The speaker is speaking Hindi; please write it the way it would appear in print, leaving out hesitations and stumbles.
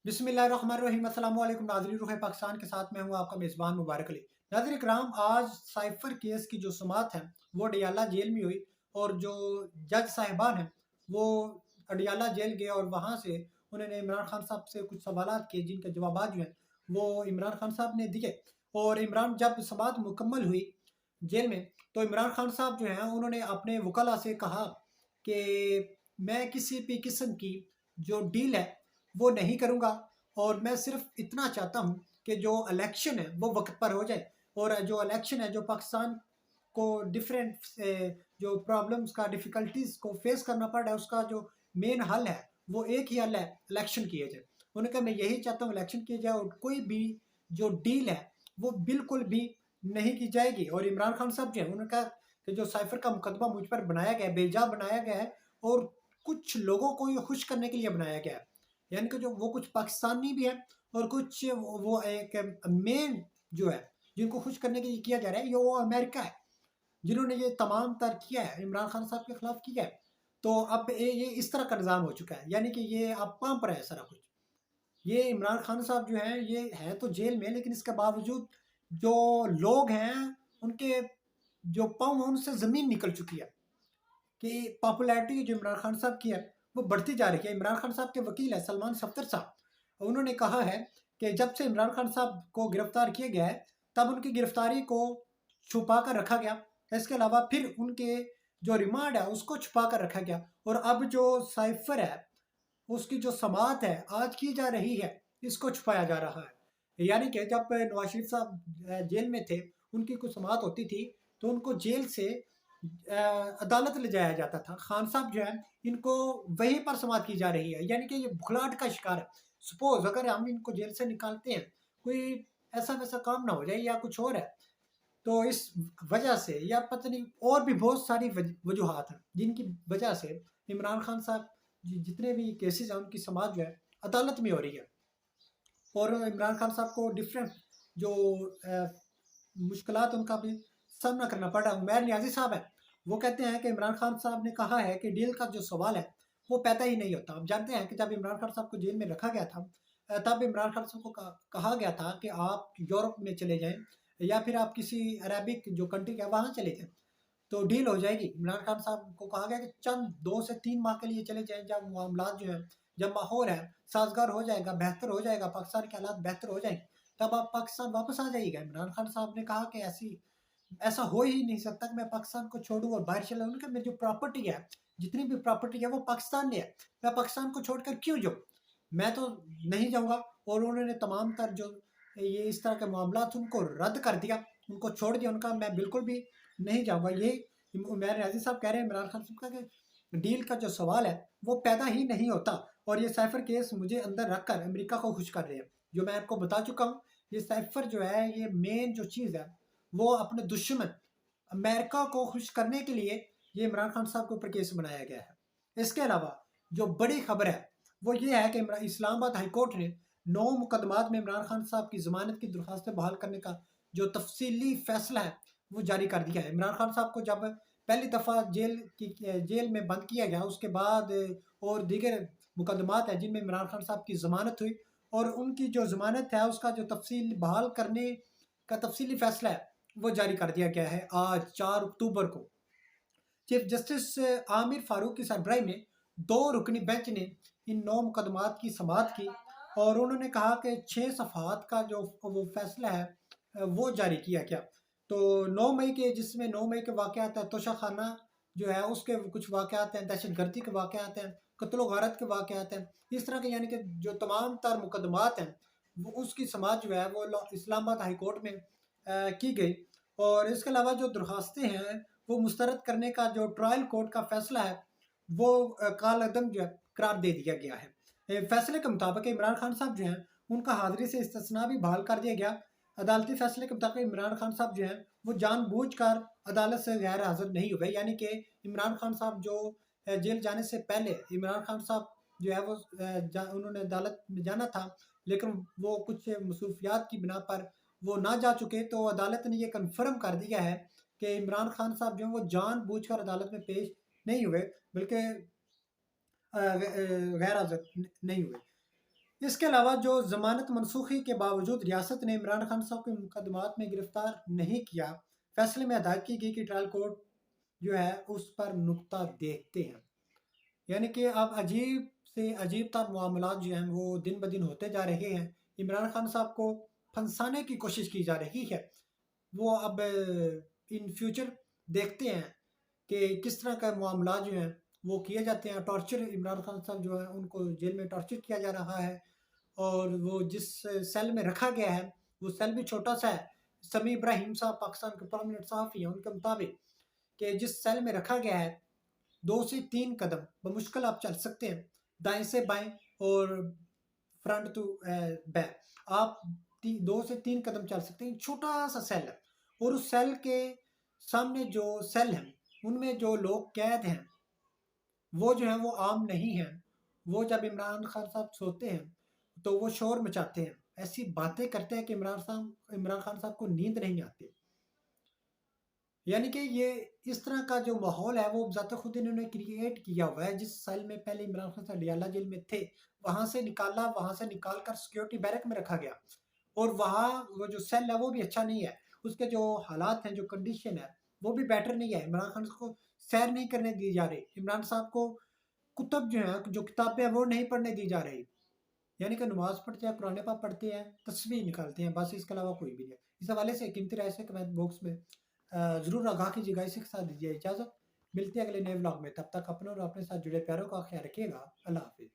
बिस्मिल्लाहिर्रहमानिर्रहीम अस्सलाम वालेकुम नाज़रीन रुख़ पाकिस्तान के साथ मैं हूँ आपका मेज़बान मुबारक अली। नाज़रीन इकराम आज साइफर केस की जो समाअत है वो अडियाला जेल में हुई और जो जज साहिबान हैं वो अडियाला जेल गए और वहाँ से उन्होंने इमरान खान साहब से कुछ सवालात किए जिनके जवाबात जो हैं वो इमरान खान साहब ने दिए। और इमरान जब समाअत मुकम्मल हुई जेल में तो इमरान खान साहब जो हैं उन्होंने अपने वकला से कहा कि मैं किसी भी किस्म की जो डील है वो नहीं करूँगा और मैं सिर्फ इतना चाहता हूँ कि जो इलेक्शन है वो वक्त पर हो जाए और जो इलेक्शन है जो पाकिस्तान को डिफरेंट जो प्रॉब्लम्स का डिफ़िकल्टीज़ को फेस करना पड़ रहा है उसका जो मेन हल है वो एक ही हल है, इलेक्शन किए जाए। उन्होंने कहा मैं यही चाहता हूँ इलेक्शन किए जाए और कोई भी जो डील है वो बिल्कुल भी नहीं की जाएगी। और इमरान खान साहब जो है उन्होंने कहा कि जो साइफर का मुकदमा मुझ पर बनाया गया है बेजा बनाया गया है और कुछ लोगों को ये खुश करने के लिए बनाया गया है। यानी कि जो वो कुछ पाकिस्तानी भी है और कुछ वो एक मेन जो है जिनको खुश करने के लिए किया जा रहा है ये वो अमेरिका है जिन्होंने ये तमाम तर किया है इमरान खान साहब के खिलाफ किया है। तो अब ये इस तरह का निज़ाम हो चुका है यानी कि ये अब पाँव पर है सारा कुछ। ये इमरान खान साहब जो हैं ये हैं तो जेल में लेकिन इसके बावजूद जो लोग हैं उनके जो पाँव हैं उनसे ज़मीन निकल चुकी है कि पॉपुलैरिटी जो इमरान खान साहब की है वो बढ़ती जा रही है। इमरान खान साहब के वकील है सलमान सफ्दर साहब, उन्होंने कहा है कि जब से इमरान खान साहब को गिरफ्तार किया गया है तब उनकी गिरफ्तारी को छुपा कर रखा गया। इसके अलावा फिर उनके जो रिमांड है उसको छुपा कर रखा गया और अब जो साइफर है उसकी जो समाअत है आज की जा रही है इसको छुपाया जा रहा है। यानी कि जब नवाज शरीफ साहब जेल में थे उनकी कुछ समाअत होती थी तो उनको जेल से अदालत ले जाया जाता था। खान साहब जो है इनको वहीं पर समाअत की जा रही है यानी कि ये भुखलाहट का शिकार है। सपोज अगर हम इनको जेल से निकालते हैं कोई ऐसा वैसा काम ना हो जाए या कुछ और है तो इस वजह से या पता नहीं और भी बहुत सारी वजूहात हैं जिनकी वजह से इमरान खान साहब जितने भी केसेस हैं उनकी समाअत जो है अदालत में हो रही है और इमरान खान साहब को डिफरेंट जो मुश्किलात उनका भी सामना करना पड़ रहा है। उमैर नियाज़ी साहब हैं वो कहते हैं कि इमरान खान साहब ने कहा है कि डील का जो सवाल है वो पैदा ही नहीं होता। आप जानते हैं कि जब इमरान खान साहब को जेल में रखा गया था तब इमरान खान साहब को कहा गया था कि आप यूरोप में चले जाएं या फिर आप किसी अरेबिक जो कंट्री है वहाँ चले जाएं तो डील हो जाएगी। इमरान खान साहब को कहा गया कि चंद 2 से 3 माह के लिए चले जाएँ, जब मामलात जो हैं, जब माहौल है साज़गार हो जाएगा, बेहतर हो जाएगा, पाकिस्तान के हालात बेहतर हो जाएँगे, तब आप पाकिस्तान वापस आ जाइएगा। इमरान खान साहब ने कहा कि ऐसा हो ही नहीं सकता कि मैं पाकिस्तान को छोड़ूँ और बाहर चला जाऊँ। उन्होंने कहा मेरी जो प्रॉपर्टी है, जितनी भी प्रॉपर्टी है वो पाकिस्तान में है, मैं पाकिस्तान को छोड़कर क्यों जाऊँ? मैं तो नहीं जाऊँगा। और उन्होंने तमाम तर जो ये इस तरह के मामलात उनको रद्द कर दिया, उनको छोड़ दिया, उनका मैं बिल्कुल भी नहीं जाऊँगा। यही उमैर रज़ी साहब कह रहे हैं इमरान खान साहब का कि डील का जो सवाल है वो पैदा ही नहीं होता और ये साइफर केस मुझे अंदर रखकर अमेरिका को खुश कर रहे हैं। जो मैं आपको बता चुका हूँ, ये साइफर जो है ये मेन जो चीज़ है वो अपने दुश्मन अमेरिका को खुश करने के लिए ये इमरान खान साहब के ऊपर केस बनाया गया है। इसके अलावा जो बड़ी खबर है वो ये है कि इस्लामाबाद हाई कोर्ट ने 9 मुकदमात में इमरान खान साहब की ज़मानत की दरख्वास्तें बहाल करने का जो तफसीली फैसला है वो जारी कर दिया है। इमरान खान साहब को जब पहली दफ़ा जेल में बंद किया गया उसके बाद और दीगर मुकदमात हैं जिनमें इमरान खान साहब की ज़मानत हुई और उनकी जो ज़मानत है उसका जो तफसील बहाल करने का तफसीली फैसला है वो जारी कर दिया गया है आज 4 अक्टूबर को। चीफ जस्टिस आमिर फारूक की सरबराही में 2 रुकनी बेंच ने इन 9 मुकदमात की समाअत की और उन्होंने कहा कि 6 सफ़हात का जो वो फैसला है वो जारी किया गया। तो 9 मई के जिसमें 9 मई के वाक़यात हैं, तोशाखाना जो है उसके कुछ वाक़यात हैं, दहशतगर्दी के वाक़यात हैं, कत्ल-ओ-गारत के वाक़यात हैं। इस तरह के यानी कि जो तमाम तर मुकदमात हैं वो उसकी समाअत जो है वो इस्लामाबाद हाई कोर्ट में की गई। और इसके अलावा जो दरख्वास्तें हैं वो मुस्तरद करने का जो ट्रायल कोर्ट का फैसला है वो कालअदम जो है करार दे दिया गया है। फैसले के मुताबिक इमरान खान साहब जो हैं उनका हाजिरी से इस्तिस्ना भी बहाल कर दिया गया। अदालती फैसले के मुताबिक इमरान खान साहब जो हैं वो जानबूझकर अदालत से गैर हाजिर नहीं हुए यानी कि इमरान खान साहब जो जेल जाने से पहले इमरान खान साहब जो है वो उन्होंने अदालत में जाना था लेकिन वो कुछ मसरूफियात की बिना पर वो ना जा चुके तो अदालत ने ये कन्फर्म कर दिया है कि इमरान खान साहब जो हैं वो जानबूझकर अदालत में पेश नहीं हुए बल्कि गैर हाज़िर नहीं हुए। इसके अलावा जो ज़मानत मनसूखी के बावजूद रियासत ने इमरान खान साहब को मुकदमात में गिरफ्तार नहीं किया, फैसले में हदायत की गई कि ट्रायल कोर्ट जो है उस पर नुक्ता देखते हैं। यानी कि अब अजीब से अजीब तर मामलात जो हैं वो दिन ब दिन होते जा रहे हैं। इमरान खान साहब को फंसाने की कोशिश की जा रही है। वो अब इन फ्यूचर देखते हैं कि किस तरह का मामला जो हैं वो किए जाते हैं। टॉर्चर इमरान खान साहब जो है उनको जेल में टॉर्चर किया जा रहा है और वो जिस सेल में रखा गया है वो सेल भी छोटा सा है। समी इब्राहिम साहब पाकिस्तान के परमानेंट सहाफ़ी हैं, उनके मुताबिक कि जिस सेल में रखा गया है 2 से 3 कदम बमुश्किल आप चल सकते हैं, दाएँ से बाएँ और फ्रंट टू बैक। आप 2 से 3 कदम चल सकते हैं, छोटा-सा सेल है और उस सेल के सामने जो सेल हैं, उनमें जो लोग कैद हैं, वो जो हैं वो आम नहीं हैं। वो जब इमरान खान साहब सोते हैं, तो वो शोर मचाते हैं, ऐसी बातें करते हैं कि इमरान खान साहब को नींद नहीं आती। यानी कि ये इस तरह का जो माहौल है वो ज़ात खुद इन्होंने क्रिएट किया हुआ है। जिस सेल में पहले इमरान खान साहब अडियाला जेल में थे, वहाँ से निकाल कर सिक्योरिटी बैरक में रखा गया और वहाँ वो जो सेल है वो भी अच्छा नहीं है। उसके जो हालात हैं, जो कंडीशन है, वो भी बेटर नहीं है। इमरान खान को सैर नहीं करने दी जा रही। इमरान साहब को कुतब जो हैं, जो किताबें हैं वो नहीं पढ़ने दी जा रही। यानी कि नमाज़ पढ़ते हैं, कुरान पाक पढ़ते हैं, तस्बीह निकालते हैं, बस इसके अलावा कोई भी नहीं है। इस हवाले से कीमती राय से कमेंट बॉक्स में ज़रूर आगाह कीजिएगा। इसी के साथ दीजिए इजाज़त। मिलते हैं अगले नए व्लॉग में। तब तक अपने और अपने साथ जुड़े प्यारों का ख्याल रखिएगा। अल्लाह हाफ़िज़।